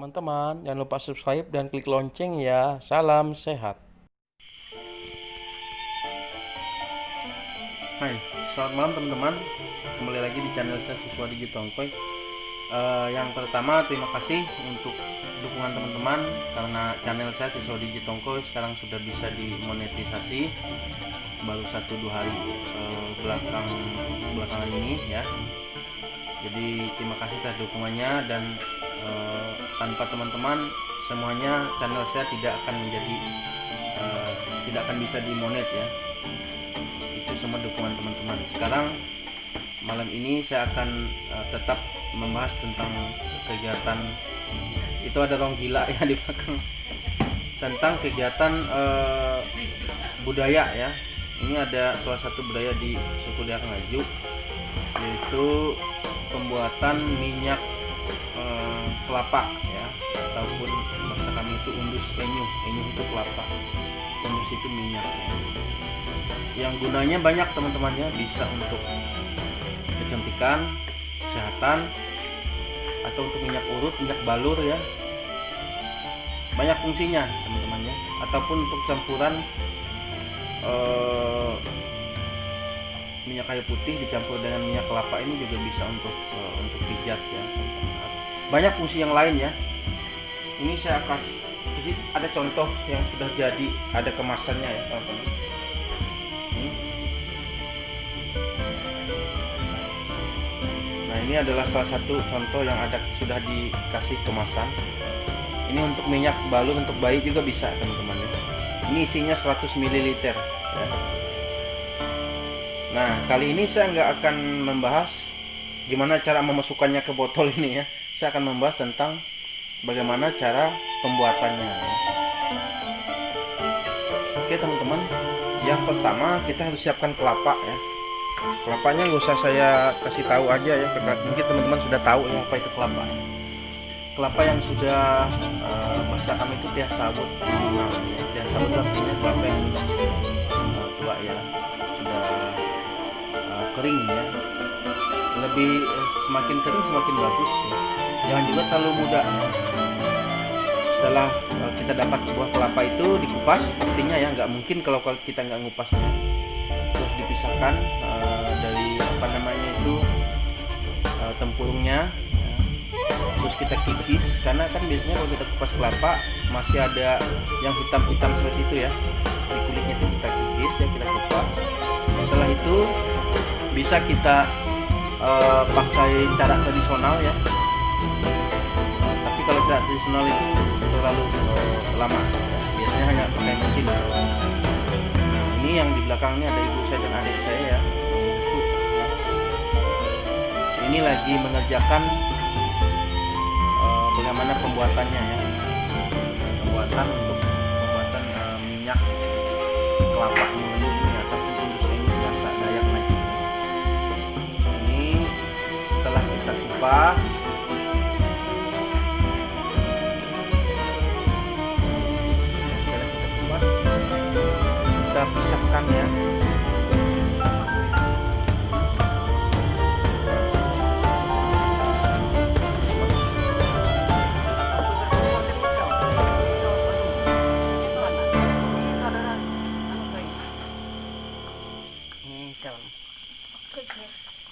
Teman-teman, jangan lupa subscribe dan klik lonceng ya. Salam sehat. Hai, selamat malam teman-teman. Kembali lagi di channel saya Siswa Digitongkoy. Yang pertama, terima kasih untuk dukungan teman-teman karena channel saya Siswa Digitongkoy sekarang sudah bisa dimonetisasi baru 1-2 hari belakangan ini ya. Jadi terima kasih atas dukungannya dan tanpa teman-teman semuanya channel saya tidak akan bisa dimonet ya. Itu semua dukungan teman-teman. Sekarang malam ini saya akan tetap membahas tentang kegiatan, itu ada rong gila ya di belakang, tentang kegiatan budaya ya. Ini ada salah satu budaya di suku Dayak Ngaju, yaitu pembuatan minyak kelapa ya, ataupun bahasa kami itu undus enyuh. Enyuh itu kelapa, undus itu minyak ya. Yang gunanya banyak teman-temannya, bisa untuk kecantikan, kesehatan, atau untuk minyak urut, minyak balur ya. Banyak fungsinya teman-temannya, ataupun untuk campuran minyak kayu putih dicampur dengan minyak kelapa ini juga bisa untuk pijat ya. Banyak fungsi yang lain ya. Ini saya kasih ada contoh yang sudah jadi, ada kemasannya ya teman-teman. Nah, ini adalah salah satu contoh yang sudah dikasih kemasan. Ini untuk minyak balur untuk bayi juga bisa teman-teman ya. Ini isinya 100 ml ya. Nah, kali ini saya nggak akan membahas gimana cara memasukkannya ke botol ini ya. Saya akan membahas tentang bagaimana cara pembuatannya ya. Oke teman-teman, yang pertama kita harus siapkan kelapa ya. Kelapanya nggak usah saya kasih tahu aja ya, mungkin teman-teman sudah tahu ya apa itu kelapa. Kelapa yang sudah bahasa kami itu tiah sabut. Nah, tiah sabut artinya kelapa yang sudah tua ya, sudah kering ya. Lebih semakin kering semakin bagus ya. Jangan juga terlalu muda ya. Setelah kita dapat buah kelapa itu dikupas pastinya ya, nggak mungkin kalau kita nggak ngupasnya. Terus dipisahkan dari apa namanya itu tempurungnya ya. Terus kita kikis, karena kan biasanya kalau kita kupas kelapa masih ada yang hitam-hitam seperti itu ya. Di kulitnya itu kita kikis ya, kita kupas. Setelah itu bisa kita pakai cara tradisional ya. Tapi kalau cara tradisional itu terlalu lama ya. Biasanya hanya pakai mesin. Nah, ini yang di belakang ini ada ibu saya dan adik saya ya, busuk ya. Ini lagi mengerjakan bagaimana pembuatannya ya. Pembuatan minyak kelapa murni ini ataupun undus enyuh bahasa Dayak Ngaju. Ini setelah kita kupas, kita pisahkan ya.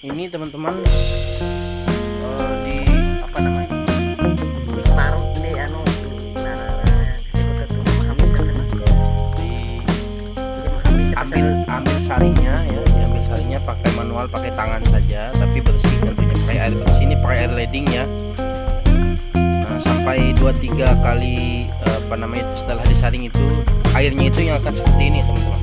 Ini teman-teman di apa namanya? Parut di anu ambil sarinya ya, diambil sarinya pakai manual, pakai tangan saja, tapi bersih tentunya, pakai air bersih. Ini pakai air leding ya. Nah, sampai 2-3 kali apa namanya, setelah disaring itu airnya itu yang akan seperti ini teman-teman.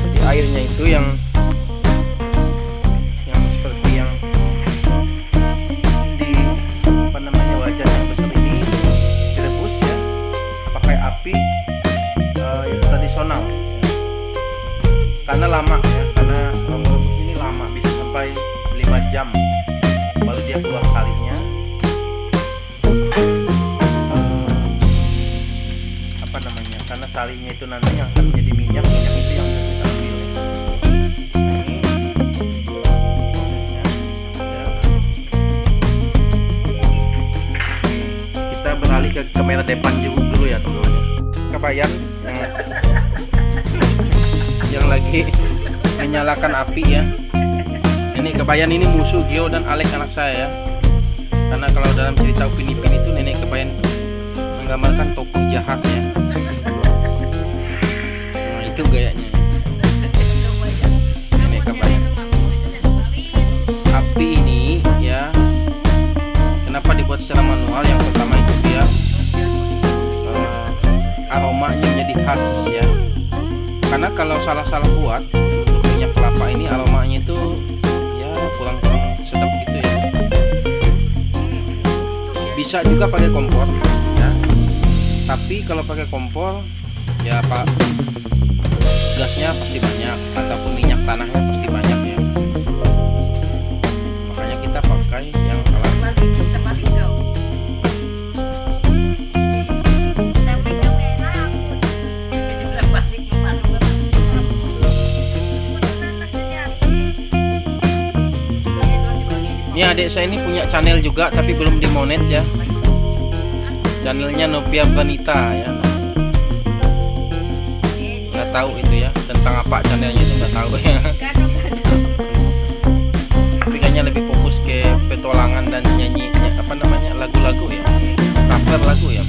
Jadi airnya itu yang seperti yang di apa namanya, wajan yang besar ini direbus ya, pakai api yang tradisional ya. Karena lama ya, karena merebus ini lama, bisa sampai 5 jam baru dia keluar sarinya. Apa namanya, karena sarinya itu nanti yang akan menjadi minyak itu yang bisa kita ambil ya. Ini ke kamera depan dulu ya teman-teman. Kebayang yang lagi menyalakan api ya. Ini kebayang, ini musuh Gio dan Alex anak saya ya. Karena kalau dalam cerita Upin Ipin itu nenek kebayang menggambarkan tokoh jahat ya. Nah, itu gayanya. Nenek kebayang. Api ini ya, kenapa dibuat secara manual? Yang pertama itu dia aromanya menjadi khas ya. Karena kalau salah-salah buat untuk minyak kelapa ini aromanya itu ya kurang-kurang sedap gitu ya. Bisa juga pakai kompor ya. Tapi kalau pakai kompor ya Pak, gasnya pasti banyak ataupun minyak tanahnya pasti banyak ya. Makanya kita pakai yang alat. Ini adik saya ini punya channel juga tapi belum dimonet ya. Channelnya Novia Vanita ya. Nggak tahu itu ya, tentang apa channelnya itu nggak tahu ya. Tapi kayaknya lebih fokus ke petualangan dan nyanyi apa namanya, lagu-lagu ya, cover lagu ya.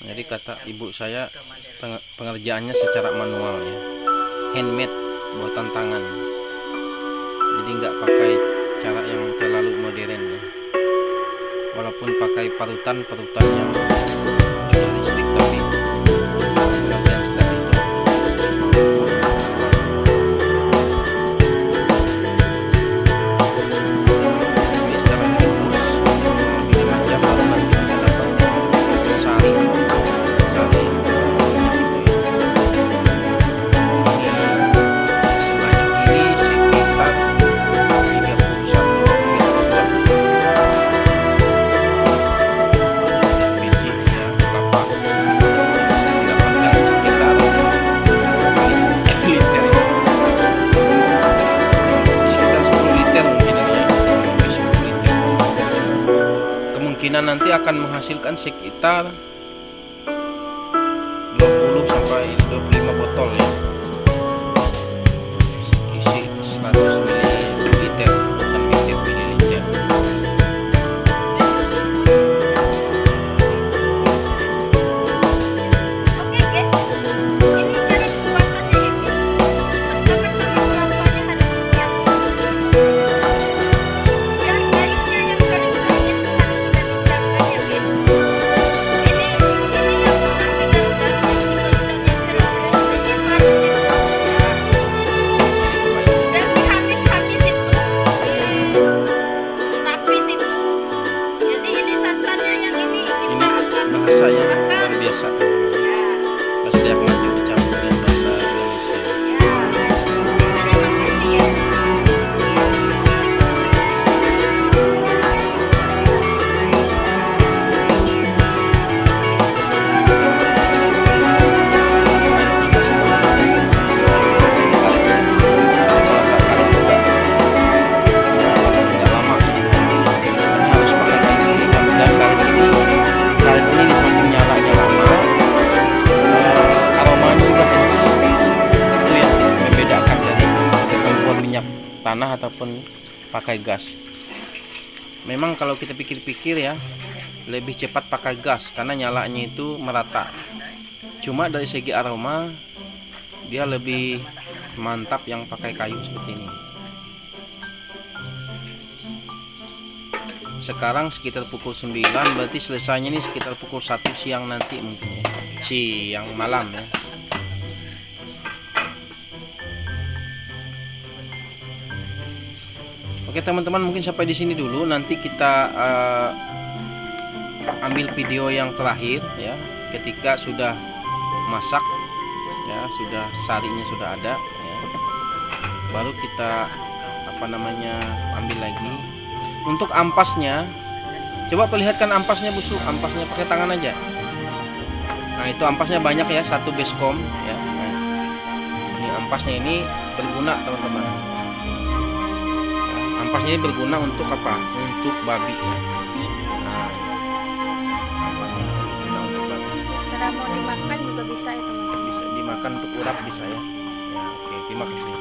Jadi kata ibu saya pengerjaannya secara manual ya, handmade, buatan tangan. Jadi nggak pakai cara yang terlalu modern ya. Walaupun pakai parutan yang sudah listrik tapi pengerjaan seperti itu. Ini secara rebus lebih 5 jam baru nanti kita dapat sari. Kemungkinan nanti akan menghasilkan sekitar 20 sampai 25 botol ya. Isi 100 ml bukan mililiter. Oke guys, ini cara pembuatannya ya guys. Pertama-tama kelapanya harus disiapkan. Ya, airnya yang tadi itu harus sudah disiapkan ya guys. Ini yang dan dihabis-habis itu tapis itu. Jadi ini santannya yang ini Ini kita akan bahasa yang makan. luar biasa. Ya. Pasti aku maju dicampur dengan bahasa Indonesia. Nggak lama. Harus pakai ini dan karet ini di samping nyalanya lama, aromanya juga khas. Itu yang membedakan dari kompor minyak tanah ataupun pakai gas. Memang kalau kita pikir-pikir ya, lebih cepat pakai gas karena nyalanya itu merata. Cuma dari segi aroma dia lebih mantap yang pakai kayu seperti ini. Sekarang sekitar pukul 9, berarti selesainya ini sekitar pukul 1 siang nanti mungkin ya. Siang malam ya. Oke teman-teman, mungkin sampai di sini dulu. Nanti kita ambil video yang terakhir ya, ketika sudah masak ya, sudah sarinya sudah ada ya. baru kita apa namanya ambil lagi. Untuk ampasnya, coba perlihatkan ampasnya busuk, ampasnya pakai tangan aja. Nah itu ampasnya banyak ya, 1 baskom ya. Nah, ini ampasnya ini berguna teman-teman. Nah, ampasnya ini berguna untuk apa? Untuk babi ya. Nah, ampasnya berguna untuk babi. Kalau mau dimakan juga bisa ya teman-teman. Bisa dimakan untuk urap bisa ya. Ya oke, terima kasih.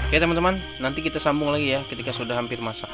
Oke teman-teman, nanti kita sambung lagi ya ketika sudah hampir masak.